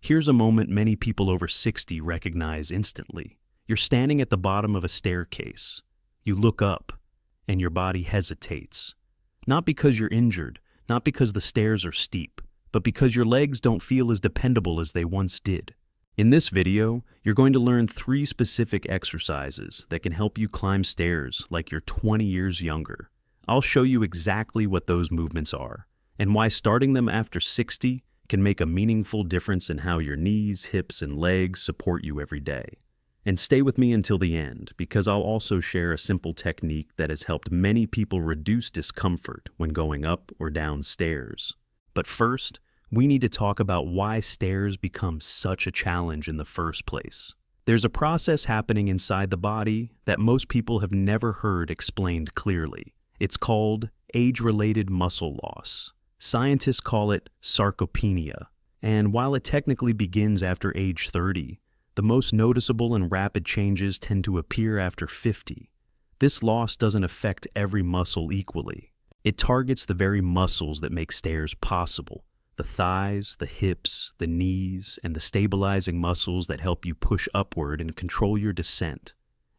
Here's a moment many people over 60 recognize instantly. You're standing at the bottom of a staircase. You look up, and your body hesitates. Not because you're injured, not because the stairs are steep, but because your legs don't feel as dependable as they once did. In this video, you're going to learn 3 specific exercises that can help you climb stairs like you're 20 years younger. I'll show you exactly what those movements are, and why starting them after 60 can make a meaningful difference in how your knees, hips, and legs support you every day. And stay with me until the end, because I'll also share a simple technique that has helped many people reduce discomfort when going up or down stairs. But first, we need to talk about why stairs become such a challenge in the first place. There's a process happening inside the body that most people have never heard explained clearly. It's called age-related muscle loss. Scientists call it sarcopenia, and while it technically begins after age 30, the most noticeable and rapid changes tend to appear after 50. This loss doesn't affect every muscle equally. It targets the very muscles that make stairs possible: the thighs, the hips, the knees, and the stabilizing muscles that help you push upward and control your descent.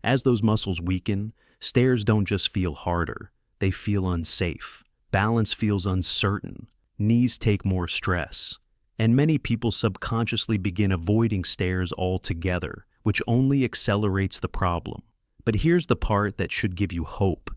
As those muscles weaken, stairs don't just feel harder, they feel unsafe. Balance feels uncertain, knees take more stress, and many people subconsciously begin avoiding stairs altogether, which only accelerates the problem. But here's the part that should give you hope.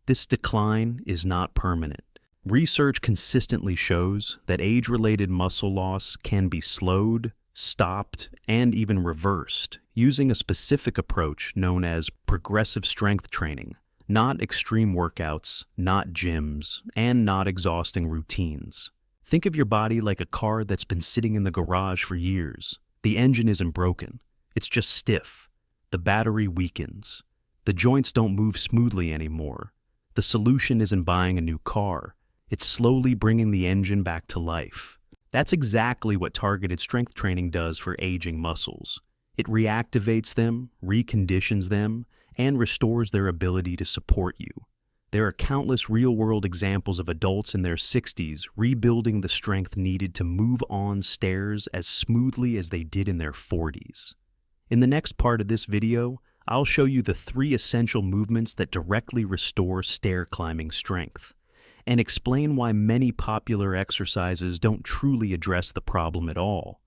This decline is not permanent. Research consistently shows that age-related muscle loss can be slowed, stopped, and even reversed using a specific approach known as progressive strength training. Not extreme workouts, not gyms, and not exhausting routines. Think of your body like a car that's been sitting in the garage for years. The engine isn't broken, it's just stiff. The battery weakens. The joints don't move smoothly anymore. The solution isn't buying a new car, it's slowly bringing the engine back to life. That's exactly what targeted strength training does for aging muscles. It reactivates them, reconditions them, and restores their ability to support you. There are countless real-world examples of adults in their 60s rebuilding the strength needed to move on stairs as smoothly as they did in their 40s. In the next part of this video, I'll show you the 3 essential movements that directly restore stair climbing strength, and explain why many popular exercises don't truly address the problem at all.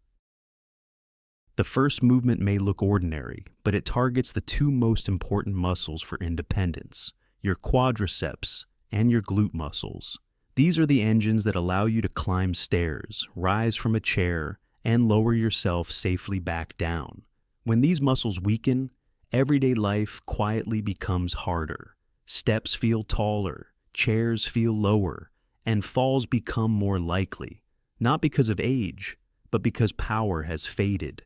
The first movement may look ordinary, but it targets the 2 most important muscles for independence: your quadriceps and your glute muscles. These are the engines that allow you to climb stairs, rise from a chair, and lower yourself safely back down. When these muscles weaken, everyday life quietly becomes harder. Steps feel taller, chairs feel lower, and falls become more likely, not because of age, but because power has faded.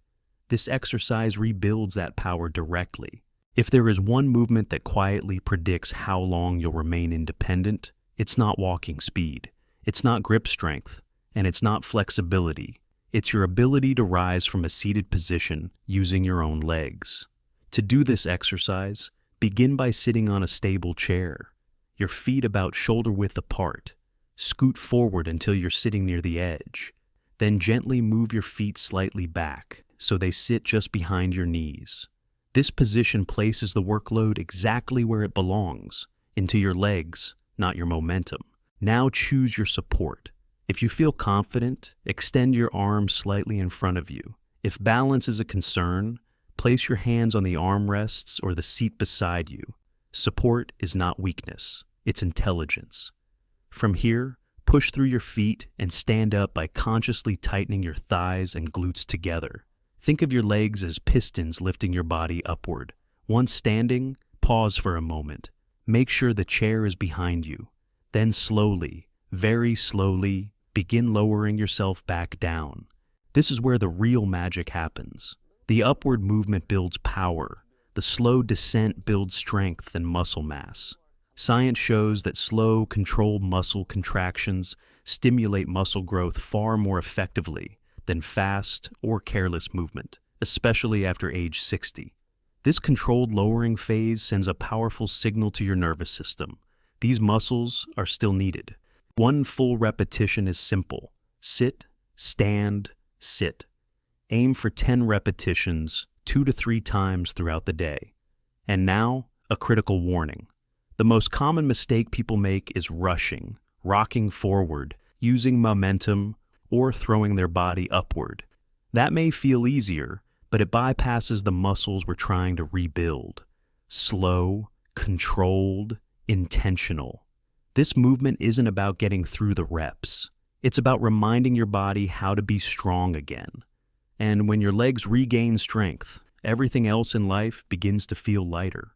This exercise rebuilds that power directly. If there is one movement that quietly predicts how long you'll remain independent, it's not walking speed, it's not grip strength, and it's not flexibility. It's your ability to rise from a seated position using your own legs. To do this exercise, begin by sitting on a stable chair, your feet about shoulder width apart. Scoot forward until you're sitting near the edge. Then gently move your feet slightly back, so they sit just behind your knees. This position places the workload exactly where it belongs, into your legs, not your momentum. Now choose your support. If you feel confident, extend your arms slightly in front of you. If balance is a concern, place your hands on the armrests or the seat beside you. Support is not weakness, it's intelligence. From here, push through your feet and stand up by consciously tightening your thighs and glutes together. Think of your legs as pistons lifting your body upward. Once standing, pause for a moment. Make sure the chair is behind you. Then slowly, very slowly, begin lowering yourself back down. This is where the real magic happens. The upward movement builds power. The slow descent builds strength and muscle mass. Science shows that slow, controlled muscle contractions stimulate muscle growth far more effectively than fast or careless movement, especially after age 60. This controlled lowering phase sends a powerful signal to your nervous system. These muscles are still needed. One full repetition is simple: sit, stand, sit. Aim for 10 repetitions, 2 to 3 times throughout the day. And now, a critical warning. The most common mistake people make is rushing, rocking forward, using momentum, or throwing their body upward. That may feel easier, but it bypasses the muscles we're trying to rebuild. Slow, controlled, intentional. This movement isn't about getting through the reps. It's about reminding your body how to be strong again. And when your legs regain strength, everything else in life begins to feel lighter.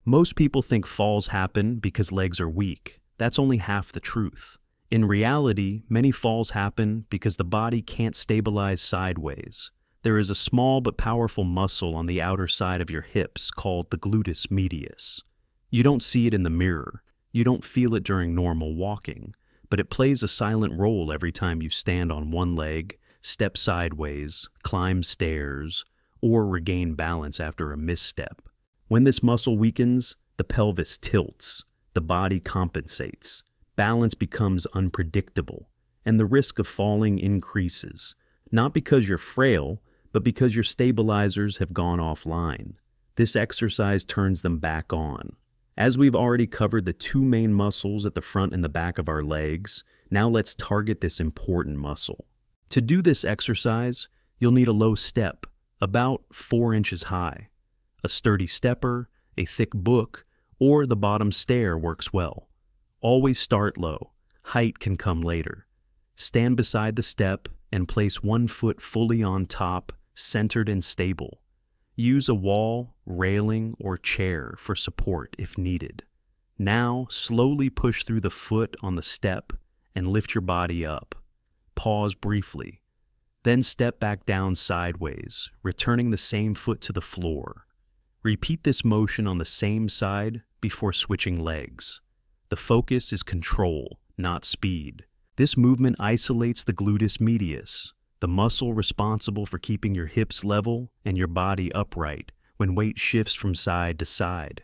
Most people think falls happen because legs are weak. That's only half the truth. In reality, many falls happen because the body can't stabilize sideways. There is a small but powerful muscle on the outer side of your hips called the gluteus medius. You don't see it in the mirror. You don't feel it during normal walking, but it plays a silent role every time you stand on one leg, step sideways, climb stairs, or regain balance after a misstep. When this muscle weakens, the pelvis tilts, the body compensates, balance becomes unpredictable, and the risk of falling increases, not because you're frail, but because your stabilizers have gone offline. This exercise turns them back on. As we've already covered the two main muscles at the front and the back of our legs, now let's target this important muscle. To do this exercise, you'll need a low step, about 4 inches high. A sturdy stepper, a thick book, or the bottom stair works well. Always start low. Height can come later. Stand beside the step and place one foot fully on top, centered and stable. Use a wall, railing, or chair for support if needed. Now, slowly push through the foot on the step and lift your body up. Pause briefly. Then step back down sideways, returning the same foot to the floor. Repeat this motion on the same side before switching legs. The focus is control, not speed. This movement isolates the gluteus medius, the muscle responsible for keeping your hips level and your body upright when weight shifts from side to side.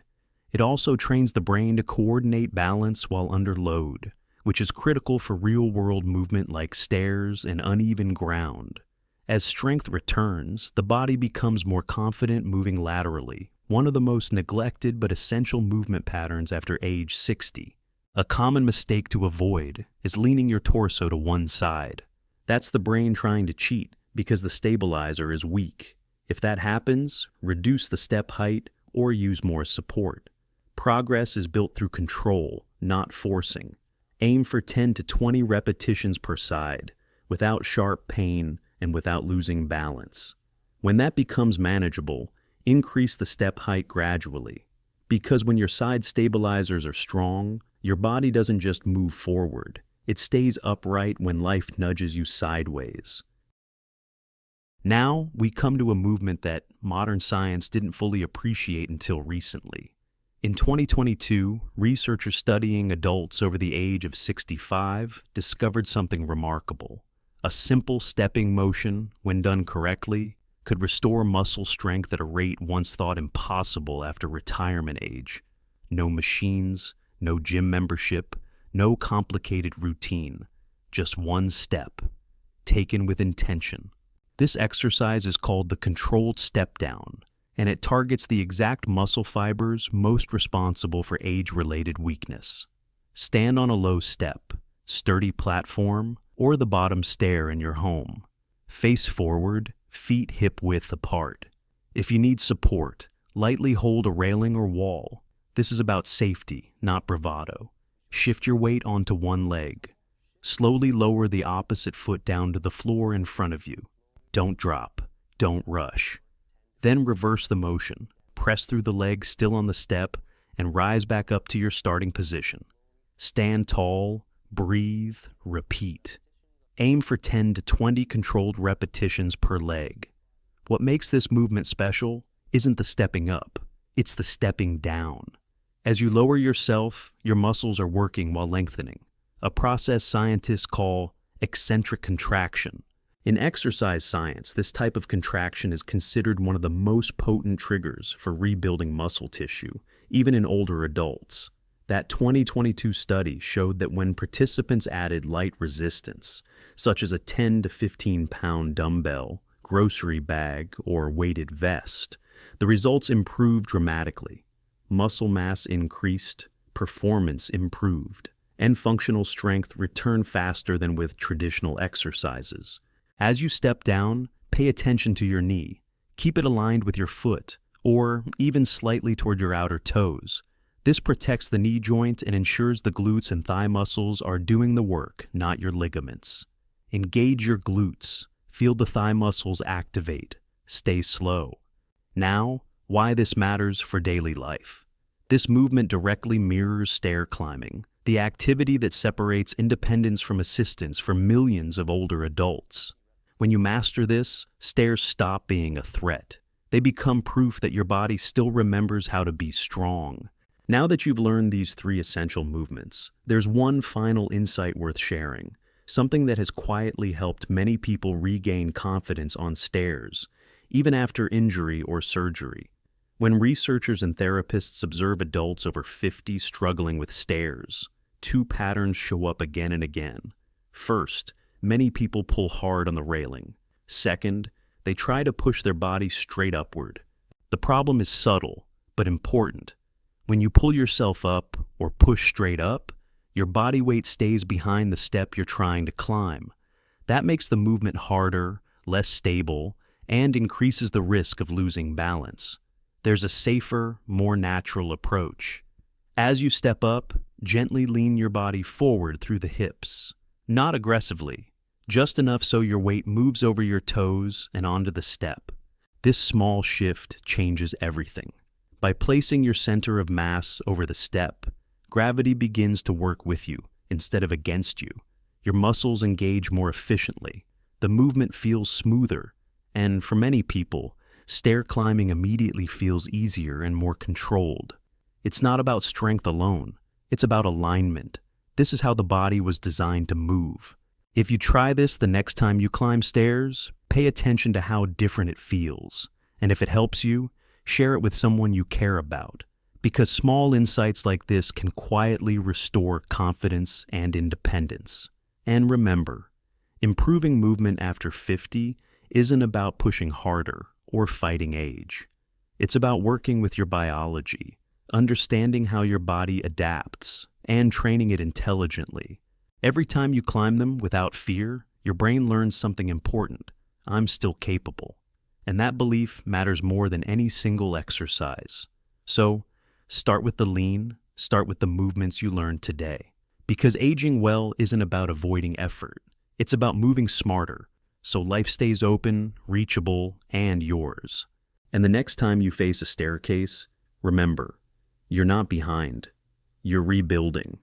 It also trains the brain to coordinate balance while under load, which is critical for real-world movement like stairs and uneven ground. As strength returns, the body becomes more confident moving laterally, one of the most neglected but essential movement patterns after age 60. A common mistake to avoid is leaning your torso to one side. That's the brain trying to cheat because the stabilizer is weak. If that happens, reduce the step height or use more support. Progress is built through control, not forcing. Aim for 10 to 20 repetitions per side, without sharp pain and without losing balance. When that becomes manageable, increase the step height gradually. Because when your side stabilizers are strong, your body doesn't just move forward. It stays upright when life nudges you sideways. Now, we come to a movement that modern science didn't fully appreciate until recently. In 2022, researchers studying adults over the age of 65 discovered something remarkable. A simple stepping motion, when done correctly, could restore muscle strength at a rate once thought impossible after retirement age. No machines, no gym membership, no complicated routine, just one step, taken with intention. This exercise is called the controlled step down, and it targets the exact muscle fibers most responsible for age-related weakness. Stand on a low step, sturdy platform, or the bottom stair in your home. Face forward, feet hip-width apart. If you need support, lightly hold a railing or wall. This is about safety, not bravado. Shift your weight onto one leg. Slowly lower the opposite foot down to the floor in front of you. Don't drop. Don't rush. Then reverse the motion. Press through the leg still on the step and rise back up to your starting position. Stand tall, breathe, repeat. Aim for 10 to 20 controlled repetitions per leg. What makes this movement special isn't the stepping up, it's the stepping down. As you lower yourself, your muscles are working while lengthening, a process scientists call eccentric contraction. In exercise science, this type of contraction is considered one of the most potent triggers for rebuilding muscle tissue, even in older adults. That 2022 study showed that when participants added light resistance, such as a 10 to 15 pound dumbbell, grocery bag, or weighted vest, the results improved dramatically. Muscle mass increased, performance improved, and functional strength returned faster than with traditional exercises. As you step down, pay attention to your knee. Keep it aligned with your foot, or even slightly toward your outer toes. This protects the knee joint and ensures the glutes and thigh muscles are doing the work, not your ligaments. Engage your glutes. Feel the thigh muscles activate. Stay slow. Now, why this matters for daily life. This movement directly mirrors stair climbing, the activity that separates independence from assistance for millions of older adults. When you master this, stairs stop being a threat. They become proof that your body still remembers how to be strong. Now that you've learned these 3 essential movements, there's one final insight worth sharing, something that has quietly helped many people regain confidence on stairs, even after injury or surgery. When researchers and therapists observe adults over 50 struggling with stairs, 2 patterns show up again and again. First, many people pull hard on the railing. Second, they try to push their body straight upward. The problem is subtle, but important. When you pull yourself up or push straight up, your body weight stays behind the step you're trying to climb. That makes the movement harder, less stable, and increases the risk of losing balance. There's a safer, more natural approach. As you step up, gently lean your body forward through the hips. Not aggressively, just enough so your weight moves over your toes and onto the step. This small shift changes everything. By placing your center of mass over the step, gravity begins to work with you instead of against you. Your muscles engage more efficiently. The movement feels smoother, and for many people, stair climbing immediately feels easier and more controlled. It's not about strength alone. It's about alignment. This is how the body was designed to move. If you try this the next time you climb stairs, pay attention to how different it feels. And if it helps you, share it with someone you care about. Because small insights like this can quietly restore confidence and independence. And remember, improving movement after 50 isn't about pushing harder or fighting age. It's about working with your biology, understanding how your body adapts, and training it intelligently. Every time you climb them without fear, your brain learns something important. I'm still capable. And that belief matters more than any single exercise. So, start with the lean, start with the movements you learned today. Because aging well isn't about avoiding effort. It's about moving smarter, so life stays open, reachable, and yours. And the next time you face a staircase, remember, you're not behind. You're rebuilding.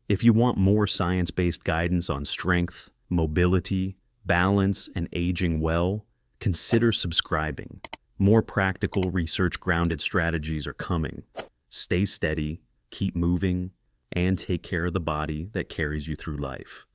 If you want more science-based guidance on strength, mobility, balance, and aging well, consider subscribing. More practical, research-grounded strategies are coming. Stay steady, keep moving, and take care of the body that carries you through life.